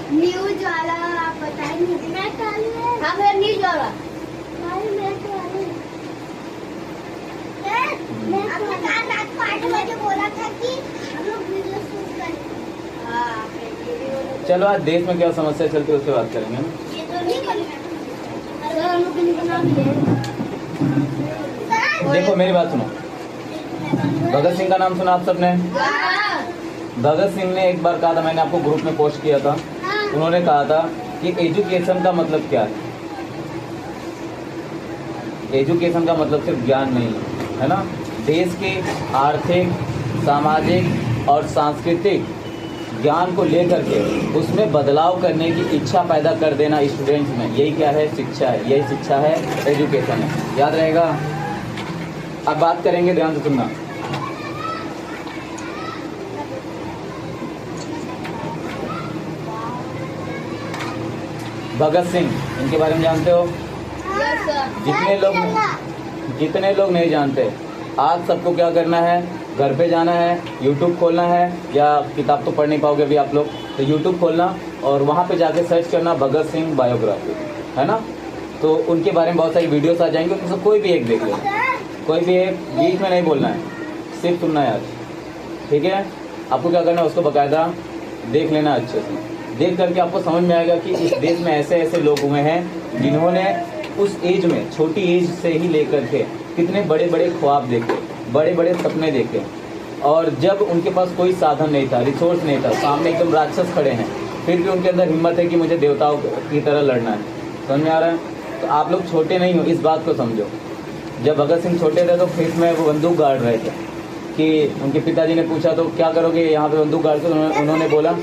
News वाला आप बताएंगे? मैं चालू है। हाँ मेरा न्यूज वाला। मैं चालू है। आपने कल रात को 8 बजे बोला था कि हम लोग वीडियो शूट करेंगे। हाँ चलो आज देश में क्या समस्या चलती है उस पर बात करेंगे ना। ये तो नहीं करना। अरे हम लोग नहीं बना दिए। देखो मेरी बात सुनो, भगत सिंह का नाम सुना आप सबने? भगत सिंह ने एक बार कहा था, मैंने आपको ग्रुप में पोस्ट किया था, उन्होंने कहा था कि एजुकेशन का मतलब क्या है। एजुकेशन का मतलब सिर्फ ज्ञान नहीं है ना, देश के आर्थिक, सामाजिक और सांस्कृतिक ज्ञान को लेकर के उसमें बदलाव करने की इच्छा पैदा कर देना स्टूडेंट्स में, यही क्या है? शिक्षा है। यही शिक्षा है, एजुकेशन है। याद रहेगा। अब बात करेंगे, ध्यान से सुनना। भगत सिंह, इनके बारे में जानते हो? जितने लोग नहीं जानते, आज सबको क्या करना है? घर पे जाना है, यूट्यूब खोलना है, या किताब तो पढ़ नहीं पाओगे अभी आप लोग, तो यूट्यूब खोलना और वहाँ पे जाके सर्च करना भगत सिंह बायोग्राफी, है ना। तो उनके बारे में बहुत सारी वीडियोस आ जाएंगे, तो कोई भी एक देख लेना, कोई भी एक, बीच में नहीं बोलना है, सिर्फ सुनना है आज, ठीक है। आपको क्या करना है, उसको बाकायदा देख लेना अच्छे से। देख करके आपको समझ में आएगा कि इस देश में ऐसे ऐसे लोग हुए हैं जिन्होंने उस एज में, छोटी एज से ही लेकर के कितने बड़े बड़े ख्वाब देखे, बड़े बड़े सपने देखे, और जब उनके पास कोई साधन नहीं था, रिसोर्स नहीं था, सामने एकदम राक्षस खड़े हैं, फिर भी उनके अंदर हिम्मत है कि मुझे देवताओं की तरह लड़ना है। समझ में आ रहा है? तो आप लोग छोटे नहीं हो, इस बात को समझो। जब भगत सिंह छोटे थे तो खेत में वो बंदूक गाड़ रहे थे, कि उनके पिताजी ने पूछा तो क्या करोगे यहाँ पे बंदूक गाड़ के, उन्होंने बोला,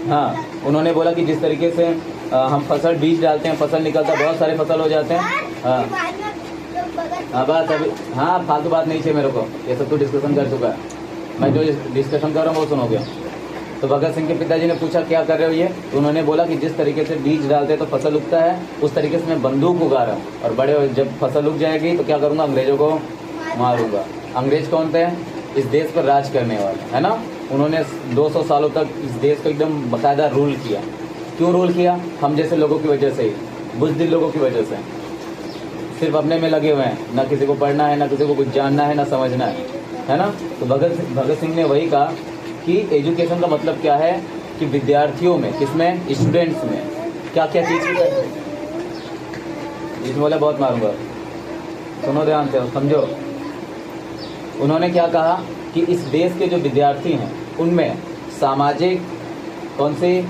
हाँ उन्होंने बोला कि जिस तरीके से हम फसल बीज डालते हैं, फसल निकलता, बहुत सारे फसल हो जाते हैं। हाँ बात अभी, हाँ फालतू बात नहीं चाहिए मेरे को, ये सब तो डिस्कशन कर चुका है, मैं जो डिस्कशन कर रहा हूँ वो सुनोगे। तो भगत सिंह के पिताजी ने पूछा क्या कर रहे हो ये, तो उन्होंने बोला कि जिस तरीके से बीज डालते हैं तो फसल उगता है, उस तरीके से मैं बंदूक उगा रहा हूँ, और बड़े जब फसल उग जाएगी तो क्या करूँगा? अंग्रेजों को मारूंगा। अंग्रेज कौन थे? इस देश पर राज करने वाले, है ना। उन्होंने 200 सालों तक इस देश को एकदम बाकायदा रूल किया। क्यों रूल किया? हम जैसे लोगों की वजह से ही, बुज़दिल लोगों की वजह से, सिर्फ अपने में लगे हुए हैं, ना किसी को पढ़ना है, ना किसी को कुछ जानना है, ना समझना है ना। तो भगत सिंह ने वही कहा कि एजुकेशन का मतलब क्या है, कि विद्यार्थियों में, किसमें? स्टूडेंट्स में क्या क्या चीज़ है। इसमें बोला बहुत मारूंगा, सुनो ध्यान से, समझो। उन्होंने क्या कहा कि इस देश के जो विद्यार्थी हैं उनमें सामाजिक, कौन सी?